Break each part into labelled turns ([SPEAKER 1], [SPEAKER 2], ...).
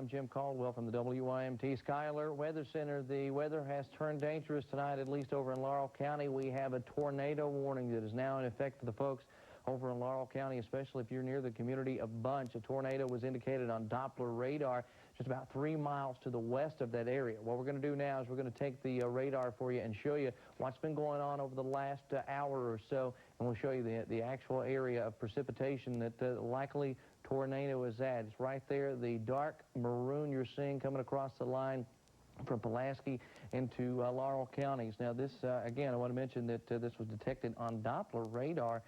[SPEAKER 1] I'm Jim Caldwell from the WYMT Sky Alert Weather Center. The weather has turned dangerous tonight, at least over in Laurel County. We have a tornado warning that is now in effect for the folks over in Laurel County, especially if you're near the community of Bunch. A tornado was indicated on Doppler radar just about 3 miles to the west of that area. What we're going to do now is we're going to take the radar for you and show you what's been going on over the last hour or so, and we'll show you the actual area of precipitation that likely tornado is at. It's right there, the dark maroon you're seeing coming across the line from Pulaski into Laurel counties. Now this, again, I want to mention that this was detected on Doppler radar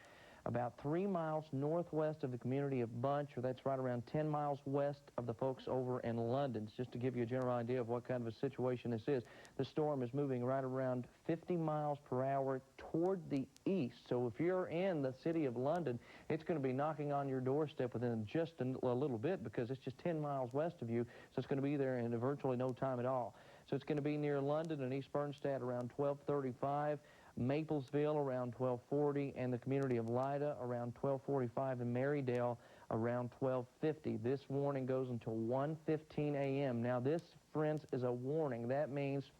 [SPEAKER 1] about 3 miles northwest of the community of Bunch, or that's right around 10 miles west of the folks over in London. Just to give you a general idea of what kind of a situation this is, the storm is moving right around 50 miles per hour toward the east. So if you're in the city of London, it's going to be knocking on your doorstep within just a little bit, because it's just 10 miles west of you, so it's going to be there in virtually no time at all. So it's going to be near London and East Bernstadt around 12:35. Maplesville around 12:40, and the community of Lida around 12:45, and Marydale around 12:50. This warning goes until 1:15 a.m. Now this, friends, is a warning. That means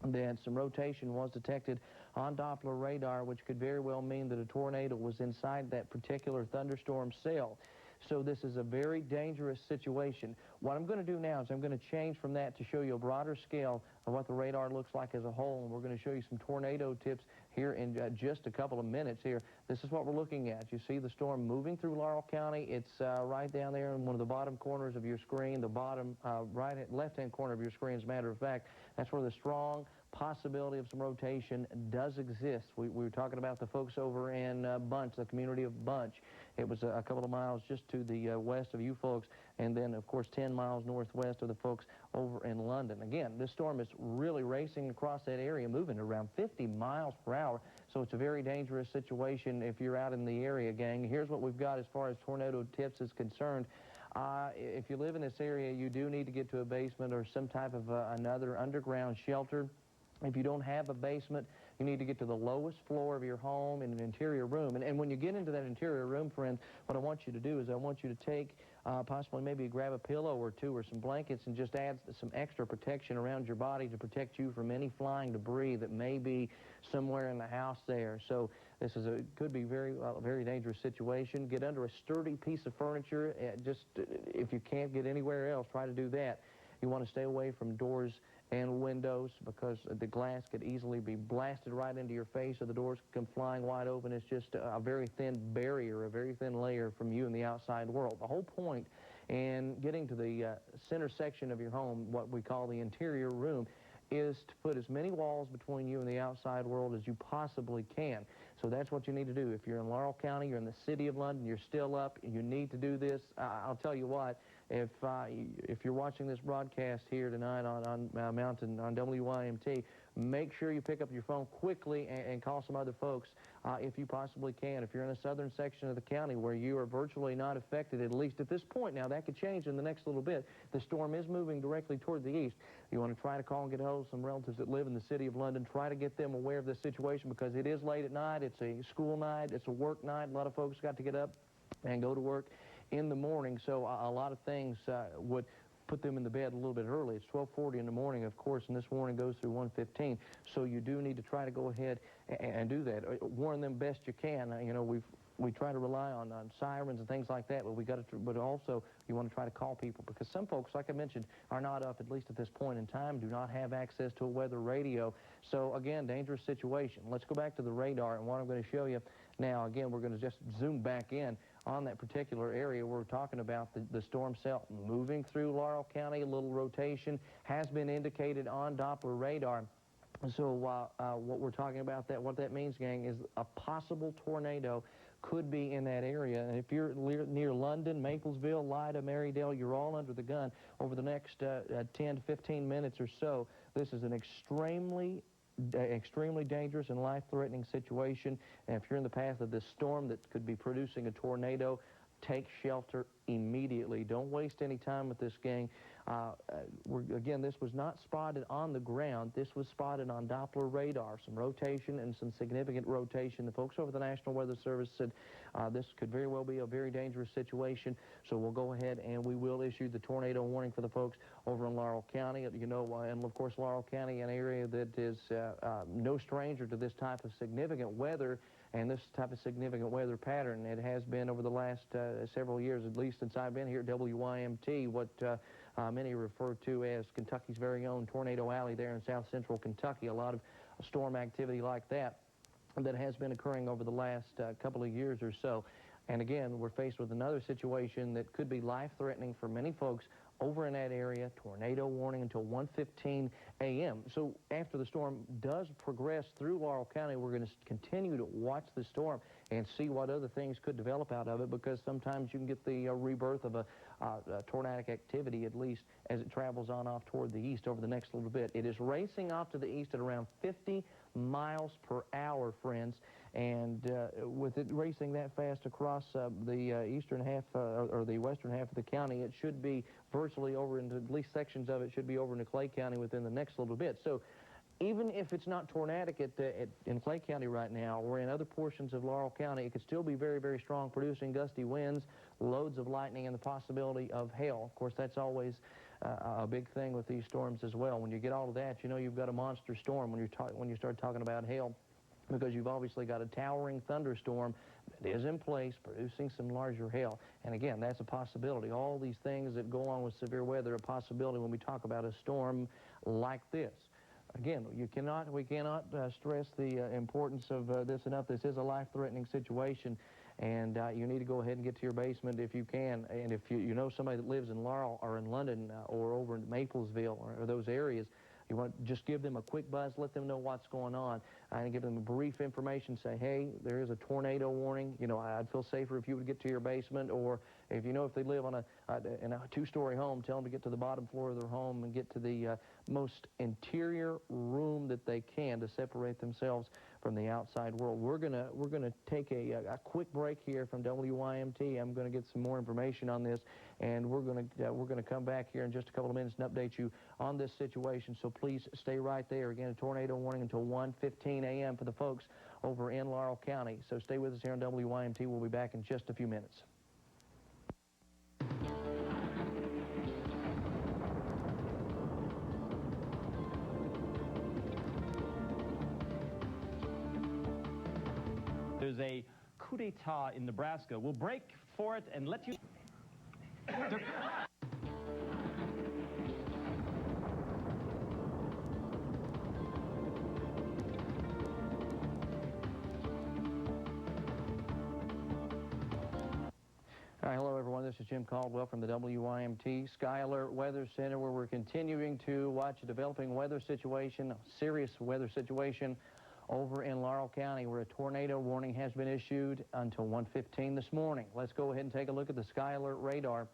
[SPEAKER 1] that some rotation was detected on Doppler radar, which could very well mean that a tornado was inside that particular thunderstorm cell. So this is a very dangerous situation. What I'm going to do now is I'm going to change from that to show you a broader scale of what the radar looks like as a whole, and we're going to show you some tornado tips here in just a couple of minutes here. This is what we're looking at. You see the storm moving through Laurel County. It's right down there in one of the bottom corners of your screen, the bottom left-hand corner of your screen, as a matter of fact. That's where the strong possibility of some rotation does exist. We were talking about the folks over in Bunch, the community of Bunch. It was a couple of miles just to the west of you folks, and then, of course, 10 miles northwest of the folks over in London. Again, this storm is really racing across that area, moving around 50 miles per hour, so it's a very dangerous situation if you're out in the area, gang. Here's what we've got as far as tornado tips is concerned. If you live in this area, you do need to get to a basement or some type of another underground shelter. If you don't have a basement, you need to get to the lowest floor of your home in an interior room. And when you get into that interior room, friends, what I want you to do is I want you to take, possibly maybe grab a pillow or two or some blankets and just add some extra protection around your body to protect you from any flying debris that may be somewhere in the house there. So this is could be very dangerous situation. Get under a sturdy piece of furniture. If you can't get anywhere else, try to do that. You want to stay away from doors and windows, because the glass could easily be blasted right into your face, or the doors come flying wide open. It's just a very thin barrier, a very thin layer from you and the outside world. The whole point in getting to the center section of your home, what we call the interior room, is to put as many walls between you and the outside world as you possibly can. So that's what you need to do. If you're in Laurel County, you're in the city of London, you're still up, you need to do this. I'll tell you what, if you're watching this broadcast here tonight on Mountain, on WYMT, make sure you pick up your phone quickly and call some other folks if you possibly can. If you're in a southern section of the county where you are virtually not affected, at least at this point, now that could change in the next little bit. The storm is moving directly toward the east. You want to try to call and get a hold of some relatives that live in the city of London. Try to get them aware of this situation, because it is late at night. It's a school night. It's a work night. A lot of folks got to get up and go to work in the morning, so a lot of things would put them in the bed a little bit early. It's 12:40 in the morning, of course, and this warning goes through 1:15, so you do need to try to go ahead and do that. Warn them best you can. You know, we try to rely on sirens and things like that, but also you want to try to call people, because some folks, like I mentioned, are not up, at least at this point in time, do not have access to a weather radio. So again, dangerous situation. Let's go back to the radar, and what I'm going to show you now, again, we're going to just zoom back in on that particular area. We're talking about the storm cell moving through Laurel County. A little rotation has been indicated on Doppler radar. So what we're talking about, what that means, gang, is a possible tornado could be in that area. And if you're near London, Maplesville, Lida, Marydale, you're all under the gun over the next 10 to 15 minutes or so. This is an extremely dangerous and life-threatening situation. And if you're in the path of this storm that could be producing a tornado, take shelter immediately. Don't waste any time with this, gang. Again, this was not spotted on the ground. This was spotted on Doppler radar, some rotation and some significant rotation. The folks over the National Weather Service said this could very well be a very dangerous situation, so we'll go ahead and we will issue the tornado warning for the folks over in Laurel County. You know, and of course, Laurel County, an area that is no stranger to this type of significant weather and this type of significant weather pattern. It has been over the last several years, at least since I've been here at WYMT, what many refer to as Kentucky's very own Tornado Alley there in south central Kentucky. A lot of storm activity like that has been occurring over the last couple of years or so. And again, we're faced with another situation that could be life-threatening for many folks over in that area. Tornado warning until 1:15 a.m. So after the storm does progress through Laurel County, we're going to continue to watch the storm and see what other things could develop out of it, because sometimes you can get the rebirth of a tornadic activity, at least as it travels on off toward the east over the next little bit. It is racing off to the east at around 50 miles per hour, friends, and with it racing that fast across the eastern half or the western half of the county, it should be virtually over into, at least sections of it should be over into Clay County within the next little bit. So even if it's not tornadic in Clay County right now, or in other portions of Laurel County, it could still be very, very strong, producing gusty winds, loads of lightning, and the possibility of hail. Of course, that's always a big thing with these storms as well. When you get all of that, you know you've got a monster storm when you start talking about hail, because you've obviously got a towering thunderstorm that is in place producing some larger hail. And again, that's a possibility. All these things that go along with severe weather are a possibility when we talk about a storm like this. Again, we cannot stress the importance of this enough. This is a life-threatening situation, and you need to go ahead and get to your basement if you can. And if you know somebody that lives in Laurel or in London or over in Maplesville or those areas, you want to just give them a quick buzz, let them know what's going on, and give them a brief information. Say, hey, there is a tornado warning. You know, I'd feel safer if you would get to your basement, or if you know if they live on in a two-story home, tell them to get to the bottom floor of their home and get to the most interior room that they can to separate themselves from the outside world. We're gonna take a quick break here from WYMT. I'm going to get some more information on this, and we're gonna come back here in just a couple of minutes and update you on this situation. So please stay right there. Again, a tornado warning until 1:15 a.m. for the folks over in Laurel County. So stay with us here on WYMT. We'll be back in just a few minutes.
[SPEAKER 2] There's a coup d'etat in Nebraska. We'll break for it and let you...
[SPEAKER 1] All right, hello everyone, this is Jim Caldwell from the WYMT Sky Alert Weather Center, where we're continuing to watch a developing weather situation, a serious weather situation over in Laurel County, where a tornado warning has been issued until 1:15 this morning. Let's go ahead and take a look at the Sky Alert radar.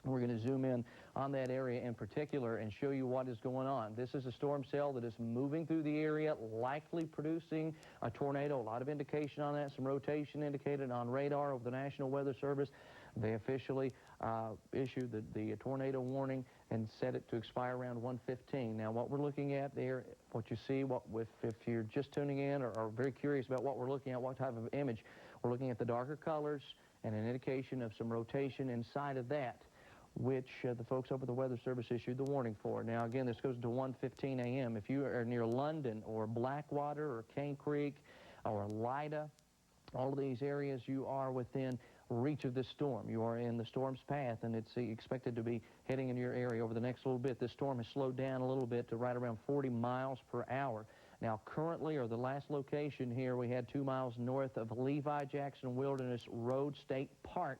[SPEAKER 1] We're going to zoom in on that area in particular and show you what is going on. This is a storm cell that is moving through the area, likely producing a tornado. A lot of indication on that, some rotation indicated on radar over the National Weather Service. They officially issued the tornado warning and set it to expire around 1:15. Now, what we're looking at there, what you see, if you're just tuning in or very curious about what we're looking at, what type of image, we're looking at the darker colors and an indication of some rotation inside of that, which the folks over the Weather Service issued the warning for. Now, again, this goes to 1:15 a.m. If you are near London or Blackwater or Cane Creek or Lida, all of these areas, you are within reach of this storm. You are in the storm's path, and it's expected to be heading in your area over the next little bit. This storm has slowed down a little bit to right around 40 miles per hour. Now, currently, or the last location here, we had 2 miles north of Levi Jackson Wilderness Road State Park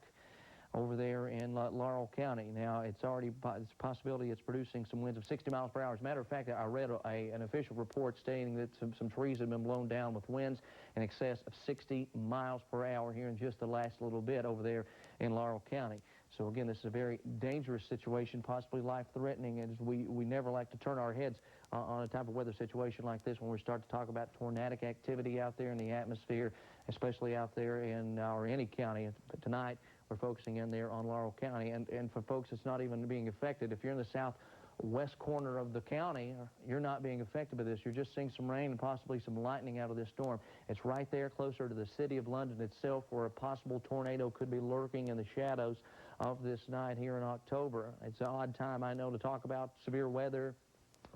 [SPEAKER 1] over there in Laurel County. Now, it's a possibility it's producing some winds of 60 miles per hour. As a matter of fact, I read an official report stating that some trees had been blown down with winds in excess of 60 miles per hour here in just the last little bit over there in Laurel County. So again, this is a very dangerous situation, possibly life-threatening, and we never like to turn our heads on a type of weather situation like this when we start to talk about tornadic activity out there in the atmosphere, especially out there in any county. But tonight, we're focusing in there on Laurel County. And for folks that's not even being affected, if you're in the southwest corner of the county, you're not being affected by this. You're just seeing some rain and possibly some lightning out of this storm. It's right there closer to the city of London itself, where a possible tornado could be lurking in the shadows of this night here in October. It's an odd time, I know, to talk about severe weather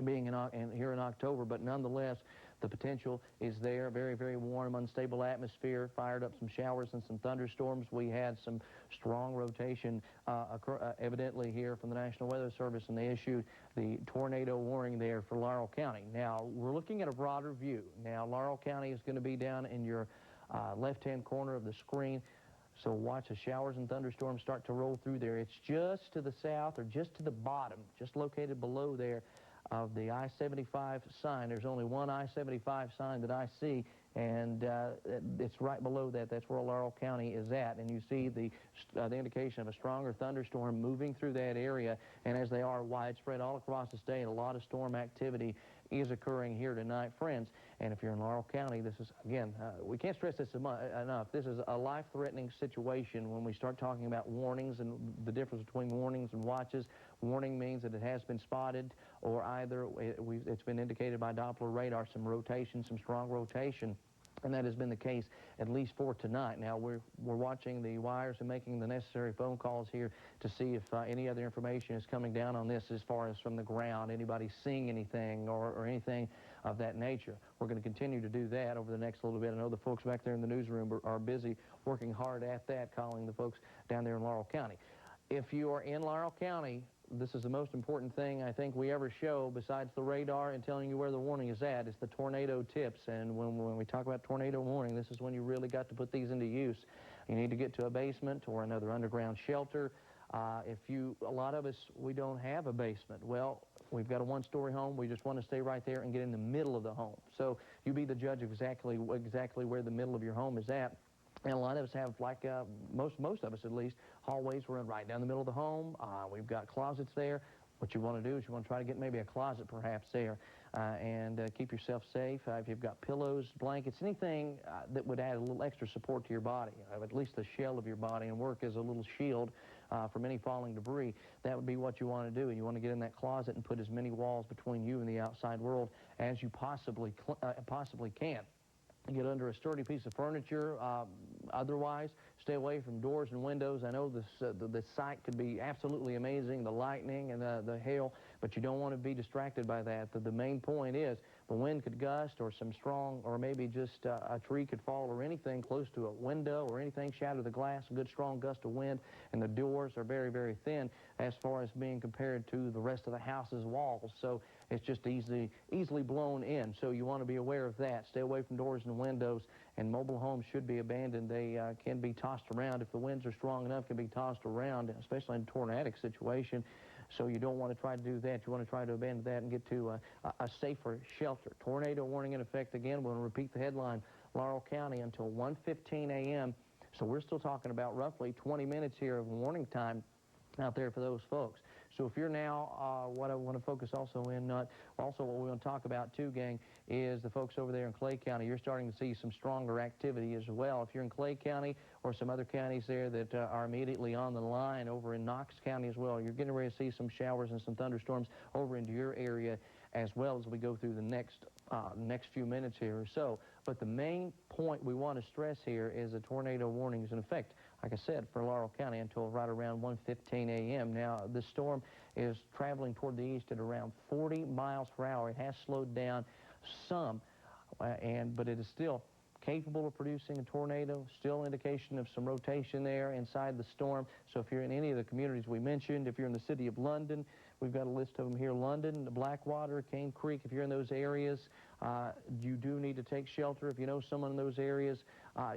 [SPEAKER 1] being here in October, but nonetheless, the potential is there. Very, very warm, unstable atmosphere, fired up some showers and some thunderstorms. We had some strong rotation evidently here from the National Weather Service, and they issued the tornado warning there for Laurel County. Now, we're looking at a broader view. Now, Laurel County is going to be down in your left-hand corner of the screen. So watch the showers and thunderstorms start to roll through there. It's just to the south, or just to the bottom, just located below there of the I-75 sign. There's only one I-75 sign that I see, and it's right below that. That's where Laurel County is at, and you see the indication of a stronger thunderstorm moving through that area, and as they are widespread all across the state, a lot of storm activity is occurring here tonight, friends. And if you're in Laurel County, this is, again, we can't stress this enough. This is a life-threatening situation when we start talking about warnings and the difference between warnings and watches. Warning means that it has been spotted, or either it's been indicated by Doppler radar, some rotation, some strong rotation. And that has been the case at least for tonight. Now, we're watching the wires and making the necessary phone calls here to see if any other information is coming down on this as far as from the ground, anybody seeing anything or anything of that nature. We're going to continue to do that over the next little bit. I know the folks back there in the newsroom are busy working hard at that, calling the folks down there in Laurel County. If you are in Laurel County, this is the most important thing I think we ever show, besides the radar and telling you where the warning is at. It's the tornado tips. And when we talk about tornado warning, this is when you really got to put these into use. You need to get to a basement or another underground shelter. A lot of us, we don't have a basement. Well, we've got a one-story home. We just want to stay right there and get in the middle of the home. So you be the judge of exactly where the middle of your home is at. And a lot of us have, like most of us at least, hallways run right down the middle of the home. We've got closets there. What you want to do is you want to try to get maybe a closet perhaps there and keep yourself safe. If you've got pillows, blankets, anything that would add a little extra support to your body, at least the shell of your body, and work as a little shield from any falling debris, that would be what you want to do. You want to get in that closet and put as many walls between you and the outside world as you possibly can. Get under a sturdy piece of furniture. Otherwise, stay away from doors and windows. I know the sight could be absolutely amazing, the lightning and the hail, but you don't want to be distracted by that. The main point is the wind could gust, or some strong, or maybe just a tree could fall, or anything close to a window or anything shatter the glass, a good strong gust of wind, and the doors are very, very thin as far as being compared to the rest of the house's walls. So it's just easily blown in. So you want to be aware of that. Stay away from doors and windows, and mobile homes should be abandoned. They can be tossed around. If the winds are strong enough, can be tossed around, especially in a tornadic situation. So you don't want to try to do that. You want to try to abandon that and get to a safer shelter. Tornado warning in effect again. We'll repeat the headline. Laurel County until 1:15 a.m. So we're still talking about roughly 20 minutes here of warning time out there for those folks. So if you're now, what I want to focus also in, also what we want to talk about too, gang, is the folks over there in Clay County. You're starting to see some stronger activity as well. If you're in Clay County or some other counties there that are immediately on the line over in Knox County as well, you're getting ready to see some showers and some thunderstorms over into your area as well as we go through the next few minutes here or so. But the main point we want to stress here is the tornado warning is in effect, like I said, for Laurel County until right around 1:15 a.m. Now, the storm is traveling toward the east at around 40 miles per hour. It has slowed down some, but it is still capable of producing a tornado, still indication of some rotation there inside the storm. So if you're in any of the communities we mentioned, if you're in the city of London, we've got a list of them here, London, Blackwater, Cane Creek, if you're in those areas, you do need to take shelter. If you know someone in those areas,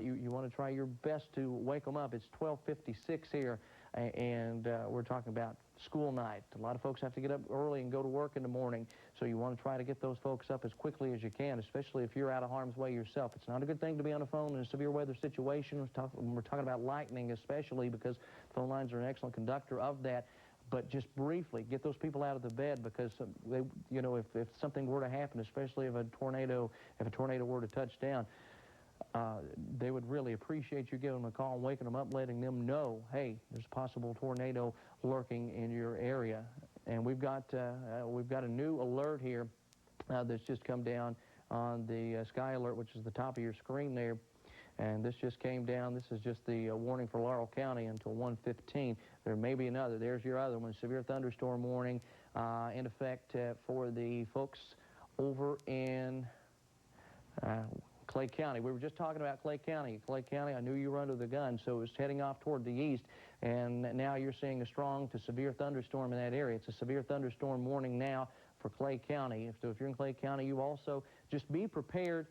[SPEAKER 1] you want to try your best to wake them up. It's 12:56 here, and we're talking about school night. A lot of folks have to get up early and go to work in the morning, so you want to try to get those folks up as quickly as you can, especially if you're out of harm's way yourself. It's not a good thing to be on the phone in a severe weather situation. We're talking about lightning especially, because phone lines are an excellent conductor of that. But just briefly, get those people out of the bed, because if something were to happen, especially if a tornado were to touch down, they would really appreciate you giving them a call and waking them up, letting them know, hey, there's a possible tornado lurking in your area. And we've got a new alert here that's just come down on the Sky Alert, which is the top of your screen there. And this just came down. This is just the warning for Laurel County until 1:15. There may be another. There's your other one. Severe thunderstorm warning in effect for the folks over in Clay County. We were just talking about Clay County. Clay County, I knew you were under the gun, so it was heading off toward the east. And now you're seeing a strong to severe thunderstorm in that area. It's a severe thunderstorm warning now for Clay County. So if you're in Clay County, you also just be prepared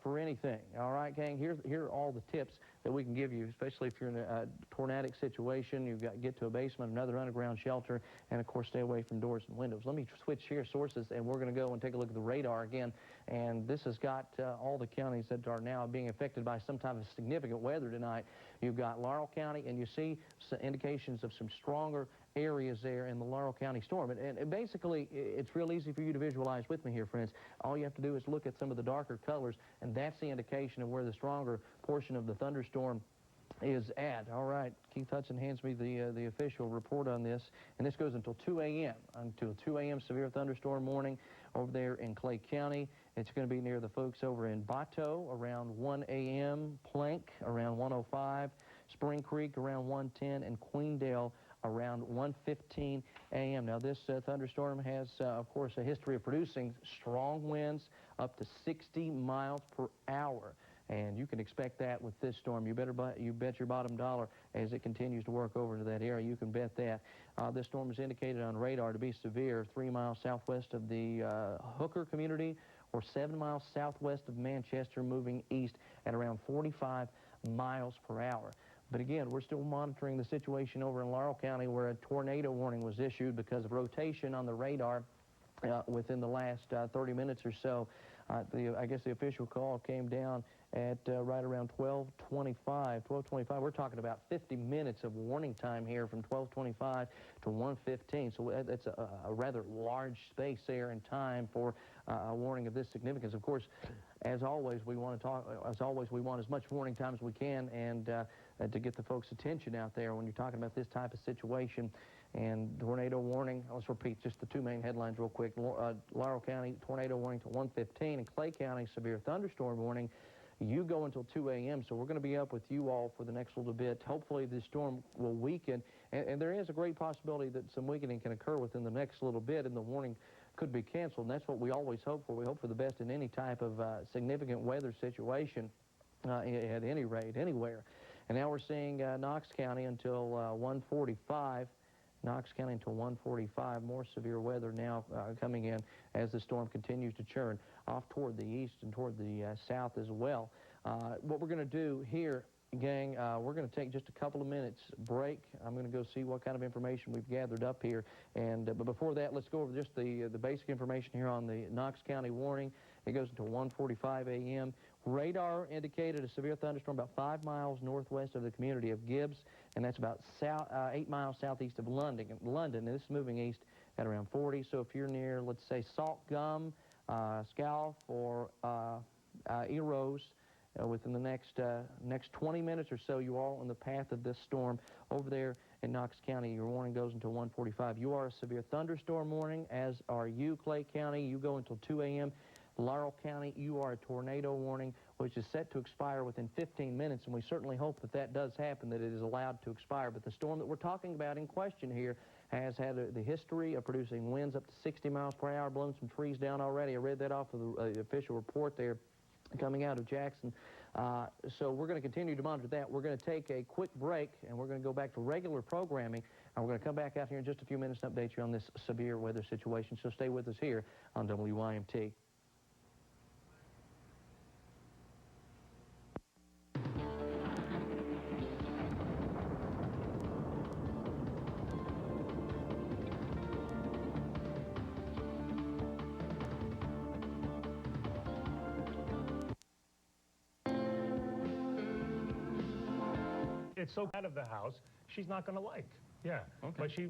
[SPEAKER 1] for anything. All right, gang, here are all the tips that we can give you, especially if you're in a tornadic situation. You've got to get to a basement, another underground shelter, and of course stay away from doors and windows. Let me switch here sources, and we're going to go and take a look at the radar again. And this has got all the counties that are now being affected by some type of significant weather tonight. You've got Laurel County, and you see some indications of some stronger areas there in the Laurel County storm. And basically, it's real easy for you to visualize with me here, friends. All you have to do is look at some of the darker colors, and that's the indication of where the stronger portion of the thunderstorm is at. All right, Keith Hudson hands me the official report on this, and this goes until 2 a.m. Until 2 a.m. severe thunderstorm warning over there in Clay County. It's going to be near the folks over in Bateau around 1 a.m., Plank around 1:05, Spring Creek around 1:10, and Queendale around 1:15 a.m. Now, this thunderstorm has, of course, a history of producing strong winds up to 60 miles per hour. And you can expect that with this storm. You bet your bottom dollar as it continues to work over into that area. You can bet that. This storm is indicated on radar to be severe 3 miles southwest of the Hooker community or 7 miles southwest of Manchester, moving east at around 45 miles per hour. But again, we're still monitoring the situation over in Laurel County where a tornado warning was issued because of rotation on the radar within the last 30 minutes or so. I guess the official call came down at right around 12:25. 12:25. We're talking about 50 minutes of warning time here from 12:25 to 1:15. So that's a rather large space there in time for a warning of this significance. Of course, as always, we want as much warning time as we can, and to get the folks' attention out there when you're talking about this type of situation. And tornado warning, let's repeat just the two main headlines real quick. Laurel County, tornado warning to 1:15, and Clay County, severe thunderstorm warning. You go until 2 a.m., so we're going to be up with you all for the next little bit. Hopefully this storm will weaken, and there is a great possibility that some weakening can occur within the next little bit, and the warning could be canceled, and that's what we always hope for. We hope for the best in any type of significant weather situation, at any rate, anywhere. And now we're seeing Knox County until 1:45. Knox County until 1:45. More severe weather now coming in as the storm continues to churn off toward the east and toward the south as well. What we're going to do here, gang, we're going to take just a couple of minutes break. I'm going to go see what kind of information we've gathered up here. And but before that, let's go over just the basic information here on the Knox County warning. It goes until 1:45 a.m. Radar indicated a severe thunderstorm about 5 miles northwest of the community of Gibbs, and that's about 8 miles southeast of London. And this is moving east at around 40. So if you're near, let's say, Salt Gum, Scalf, or Eros, within the next 20 minutes or so, you are on the path of this storm over there in Knox County. Your warning goes until 1:45. You are a severe thunderstorm warning, as are you, Clay County. You go until 2 a.m. Laurel County, you are a tornado warning, which is set to expire within 15 minutes, and we certainly hope that that does happen, that it is allowed to expire. But the storm that we're talking about in question here has had the history of producing winds up to 60 miles per hour, blown some trees down already. I read that off of the official report there coming out of Jackson. So we're going to continue to monitor that. We're going to take a quick break, and we're going to go back to regular programming, and we're going to come back out here in just a few minutes and update you on this severe weather situation. So stay with us here on WYMT.
[SPEAKER 3] It's so out of the house, she's not going to like. Yeah. Okay. But she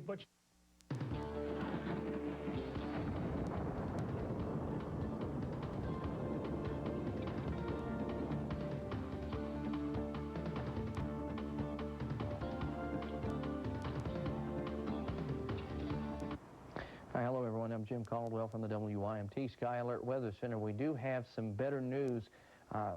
[SPEAKER 1] Jim Caldwell from the WYMT Sky Alert Weather Center. We do have some better news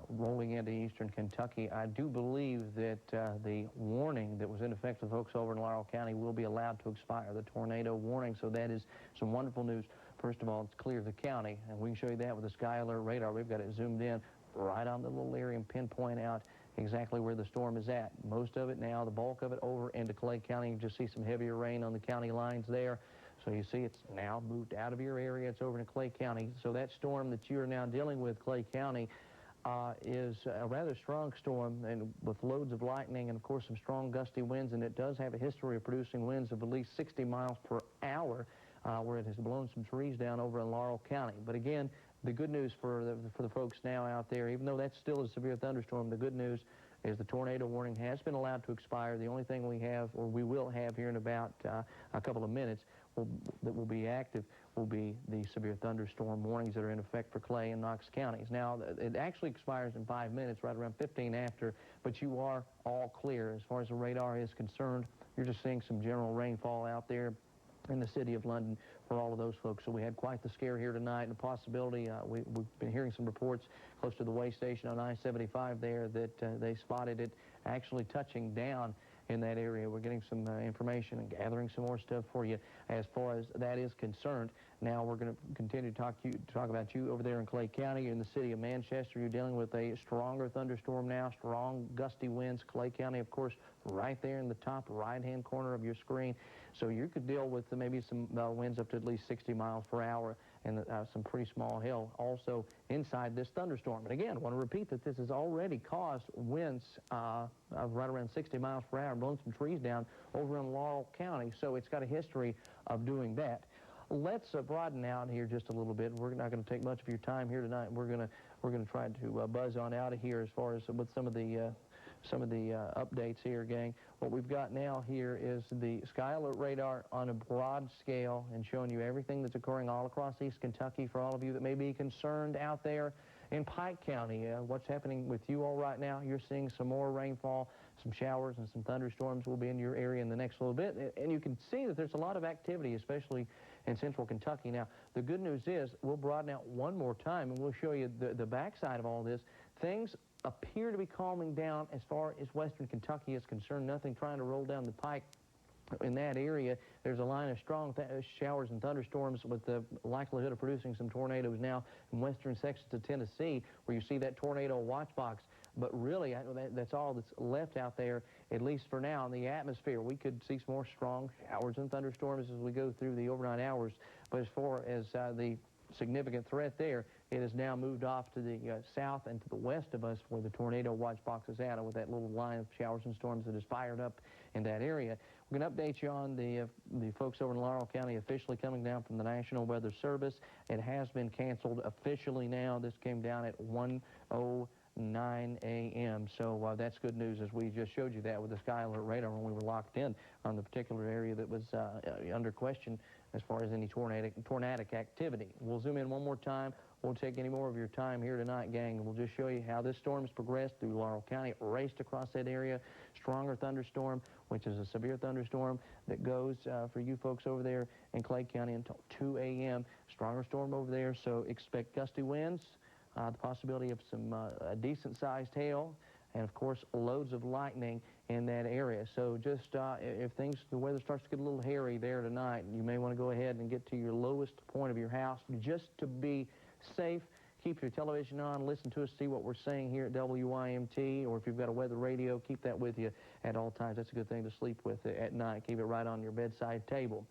[SPEAKER 1] rolling into eastern Kentucky. I do believe that the warning that was in effect for folks over in Laurel County will be allowed to expire, the tornado warning. So that is some wonderful news. First of all, it's clear the county, and we can show you that with the Sky Alert radar. We've got it zoomed in right on the little area and pinpoint out exactly where the storm is at. Most of it now, the bulk of it over into Clay County. You just see some heavier rain on the county lines there. So you see it's now moved out of your area. It's over in Clay County. So that storm that you are now dealing with, Clay County, is a rather strong storm, and with loads of lightning and, of course, some strong gusty winds, and it does have a history of producing winds of at least 60 miles per hour, where it has blown some trees down over in Laurel County. But again, the good news for the folks now out there, even though that's still a severe thunderstorm, the good news is the tornado warning has been allowed to expire. The only thing we have, or we will have here in about a couple of minutes, that will be active will be the severe thunderstorm warnings that are in effect for Clay and Knox counties. Now, it actually expires in 5 minutes, right around 15 after, but you are all clear as far as the radar is concerned. You're just seeing some general rainfall out there in the city of London for all of those folks. So we had quite the scare here tonight, and the possibility, we've been hearing some reports close to the way station on I-75 there that they spotted it actually touching down in that area. We're getting some information and gathering some more stuff for you as far as that is concerned. Now we're going to continue to talk about you over there in Clay County. In the city of Manchester, you're dealing with a stronger thunderstorm now, strong gusty winds. Clay County, of course, right there in the top right-hand corner of your screen. So you could deal with maybe some winds up to at least 60 miles per hour and some pretty small hail also inside this thunderstorm. And again, I want to repeat that this has already caused winds of right around 60 miles per hour, blown some trees down over in Laurel County. So it's got a history of doing that. Let's broaden out here just a little bit. We're not going to take much of your time here tonight. We're going to try to buzz on out of here as far as with some of the updates here, gang. What we've got now here is the Sky Alert radar on a broad scale and showing you everything that's occurring all across East Kentucky for all of you that may be concerned out there in Pike County. What's happening with you all right now? You're seeing some more rainfall, some showers, and some thunderstorms will be in your area in the next little bit. And you can see that there's a lot of activity, especially in central Kentucky. Now, the good news is we'll broaden out one more time, and we'll show you the backside of all this. Things appear to be calming down as far as western Kentucky is concerned. Nothing trying to roll down the pike in that area. There's a line of strong showers and thunderstorms with the likelihood of producing some tornadoes now in western sections of Tennessee, where you see that tornado watch box. But really, that's all that's left out there, at least for now, in the atmosphere. We could see some more strong showers and thunderstorms as we go through the overnight hours. But as far as the significant threat there, it has now moved off to the south and to the west of us where the tornado watch box is at, with that little line of showers and storms that is fired up in that area. We're going to update you on the folks over in Laurel County officially coming down from the National Weather Service. It has been canceled officially now. This came down at 1:09 a.m. So that's good news, as we just showed you that with the Sky Alert radar when we were locked in on the particular area that was under question as far as any tornadic activity. We'll zoom in one more time. Won't take any more of your time here tonight, gang. We'll just show you how this storm has progressed through Laurel County. It raced across that area. Stronger thunderstorm, which is a severe thunderstorm that goes for you folks over there in Clay County until 2 a.m. Stronger storm over there, so expect gusty winds, the possibility of some decent-sized hail, and, of course, loads of lightning in that area. So just if the weather starts to get a little hairy there tonight, you may want to go ahead and get to your lowest point of your house just to be safe. Keep your television on, listen to us, see what we're saying here at WYMT, or if you've got a weather radio, keep that with you at all times. That's a good thing to sleep with at night. Keep it right on your bedside table.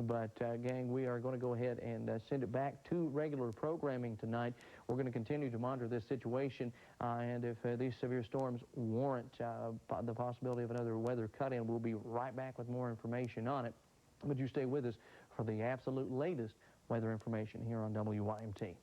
[SPEAKER 1] But, gang, we are going to go ahead and send it back to regular programming tonight. We're going to continue to monitor this situation, and if these severe storms warrant the possibility of another weather cut-in, we'll be right back with more information on it. But you stay with us for the absolute latest weather information here on WYMT.